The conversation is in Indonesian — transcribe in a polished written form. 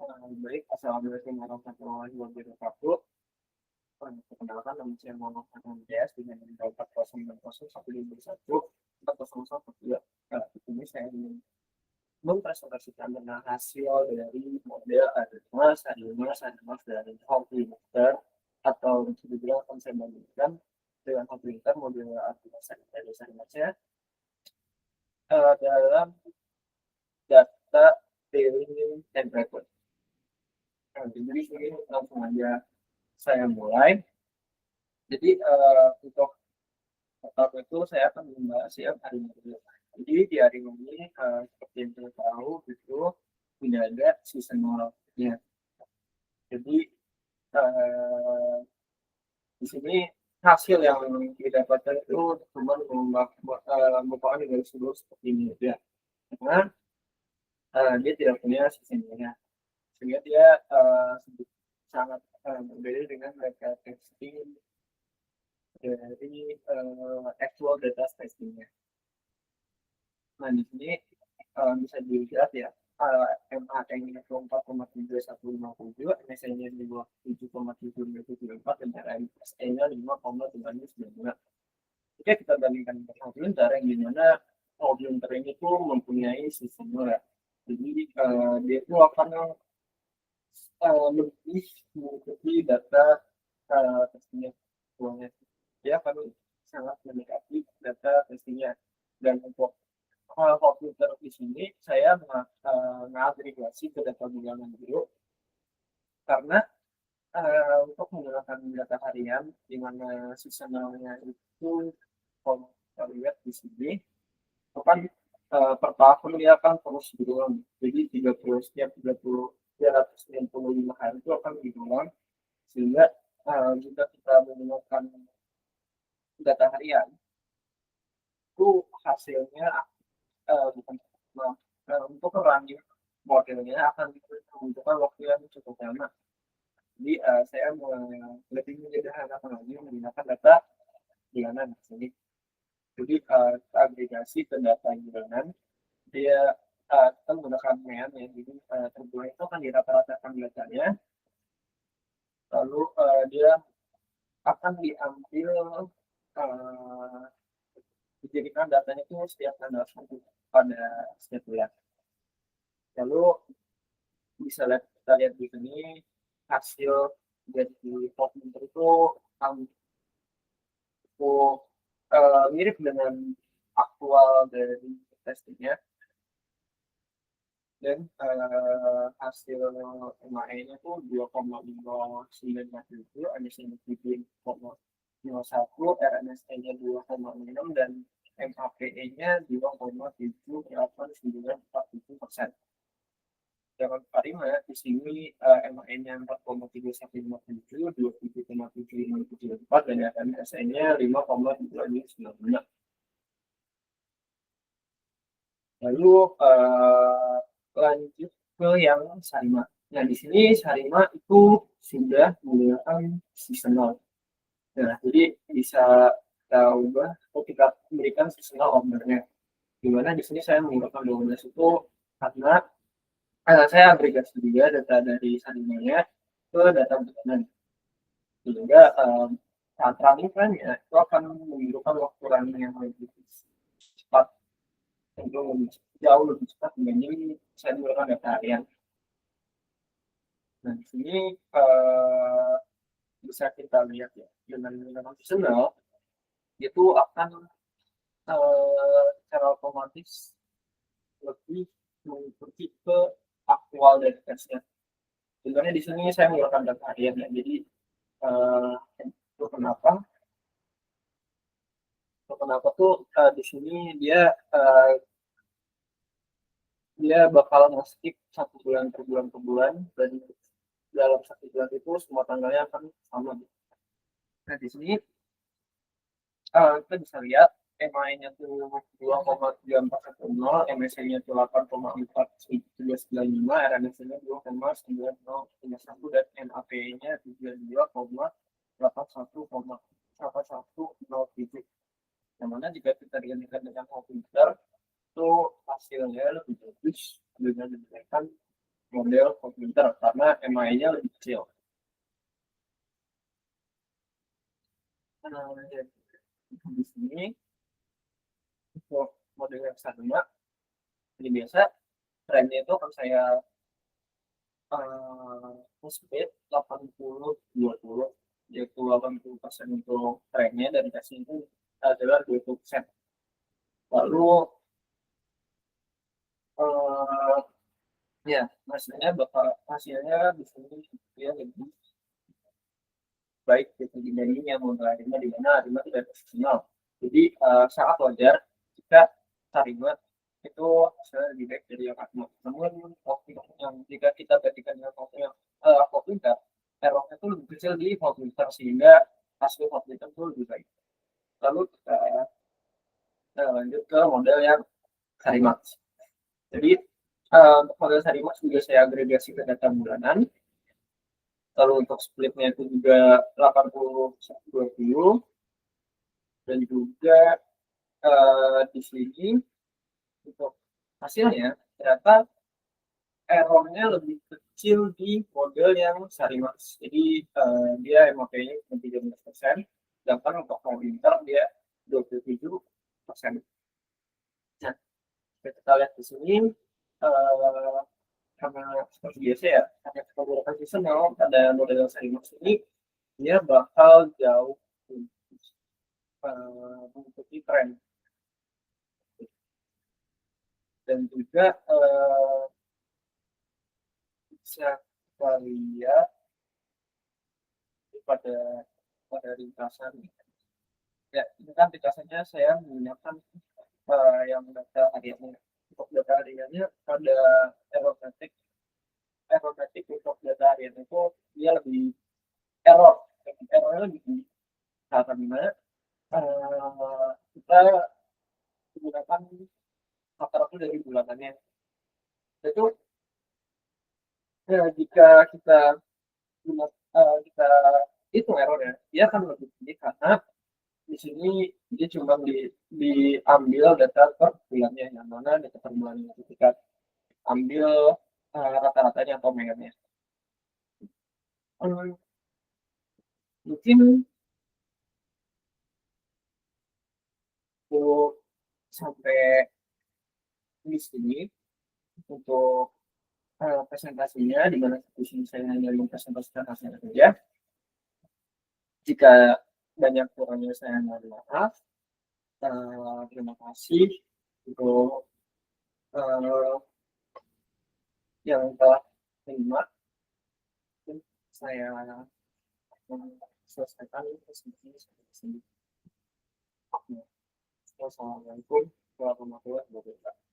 Baik, assalamualaikum warahmatullahi wabarakatuh. Perkenalkan nama saya Muhammad Andreas dengan nomor 400101141 ini saya ingin mempresentasikan tentang hasil dari model Admas dari Hawk-Winter atau bisa dibilang akan saya bandingkan dengan Hawk-Winter model Admas dari saya dalam data daily temperature. Nah, jadi ini langsung aja saya mulai. Jadi untuk pertama itu saya akan membahas ya harimau. Jadi di harimau ini seperti yang kita tahu itu tidak ada seasonalnya. Jadi eh, di sini hasil yang didapatkan itu cuma merupakan dari seluruh seperti ini ya. Karena dia tidak punya seasonalnya. Sehingga dia sangat berbeda dengan mereka testing dari actual data testingnya. Nah, di sini bisa dilihat ya, MAN-nya itu 4,31157, MSN-nya di bawah 7,774, dan RMSE-nya 5,992. Oke, kita bandingkan dengan Hawk-Winter yang dimana Hawk-Winter ini tuh mempunyai sistem ya. Jadi dia itu akan lebih mengikuti data testingnya. Dia akan sangat mendekati data testingnya. Dan untuk komputer di sini saya mengagregasi ke data bulanan dulu karena untuk menggunakan data harian di mana seasonalnya itu kalau kita lihat di sini itu kan per tahun dia akan terus berulang. Jadi 30 setiap 30 365 hari itu akan berulang sehingga jika kita menggunakan data harian itu hasilnya bukan untuk running modelnya akan membutuhkan waktu yang cukup lama. Jadi saya lebih menyederhanakan lagi menggunakan data bulanan di sini. Jadi agregasi ke data bulanan, dia kita menggunakan MEAN ya. Jadi terbulan itu akan dirata-ratakan datanya, lalu dia akan diambil dijadikan datanya itu setiap tanggal 1 pada setiap bulan. Lalu bisa kita lihat di sini hasil dari Hawk-Winter itu cukup mirip dengan aktual dari testingnya, dan hasil MAE-nya itu 2,597, emisinya 7,01, RMSE-nya 2,6, dan MAPE-nya 2,7897%. Dengan Parima di sini MAN-nya 4,3157, 27,7574, dan RMSE-nya 5,2296. Lalu lanjut ke yang Sarima. Nah, di sini Sarima itu sudah menggunakan seasonal. Nah, jadi bisa kita ubah atau kita berikan seasonal ordernya. Di mana di sini saya menggunakan 12 itu karena saya agregasi juga data dari Sarimanya ke data bulanan. Sehingga saat running kan ya, itu akan menunjukkan waktu running yang lebih cepat, itu jauh lebih cepat dibanding saya menggunakan data harian. Nah, di sini bisa kita lihat ya, dengan menggunakan seasonal itu akan secara otomatis lebih mengikuti ke aktual dari tesnya. Sebenarnya di sini saya menggunakan data harian ya, jadi itu kenapa tuh di sini dia bakal nge-skip 1 bulan per bulan, dan dalam 1 bulan itu semua tanggalnya akan sama. Nah, di sini kita bisa lihat MAE-nya tuh 2,3410, MSE-nya tuh 8,4395, RMSE-nya 2,9031, dan MAPE-nya 72,81,8107. Yang mana jika kita dibandingkan dengan Hawk-Winter itu hasilnya lebih bagus dengan menggunakan model komputer karena MI-nya lebih kecil. Di sini untuk model yang sama, ini biasa trennya itu akan saya speed 80-20, yaitu 80% untuk trennya dan tesnya itu adalah 20%. Lalu ya hasilnya di sini ya lebih baik gitu dibanding yang model Arima di mana Arima tidak profesional. Jadi sangat wajar jika Arima itu hasilnya lebih baik dari yang Arima. Namun waktu yang jika kita bandingkan dengan waktu yang komputer, errornya itu lebih kecil di komputer sehingga hasil komputer itu lebih baik. Lalu kita lanjut ke model yang Sarimax. Jadi untuk model Sarimax juga saya agregasi ke data bulanan. Lalu untuk splitnya itu juga 80-20, dan juga di sini untuk hasilnya ternyata errornya lebih kecil di model yang Sarimax. Jadi dia MOP-nya cuma 13%, sedangkan untuk komputer dia 27%. Nah, kita lihat di sini karena seperti biasa ya, karena beberapa seasonal pada model Sarimax ini dia bakal jauh mengikuti tren, dan juga bisa kita lihat pada ringkasan ya. Ini kan ringkasannya saya menggunakan yang data hariannya. Untuk data hariannya pada aerobatik untuk data harian itu dia lebih errornya lebih tinggi karena kita menggunakan faktor itu dari bulanannya. Itu jika kita kita hitung errornya, dia akan lebih tinggi karena di sini dia cuma diambil data per bulannya, yang mana data per bulannya itu kita ambil rata-ratanya atau megannya. Mungkin untuk sampai di sini untuk presentasinya, di mana di sini saya hanya mempresentasikan hasilnya saja. Jika banyak kurangnya saya mohon maaf. Terima kasih untuk yang telah menyimak. Saya selesaikan presentasinya sampai di sini. Wassalamualaikum warahmatullahi wabarakatuh.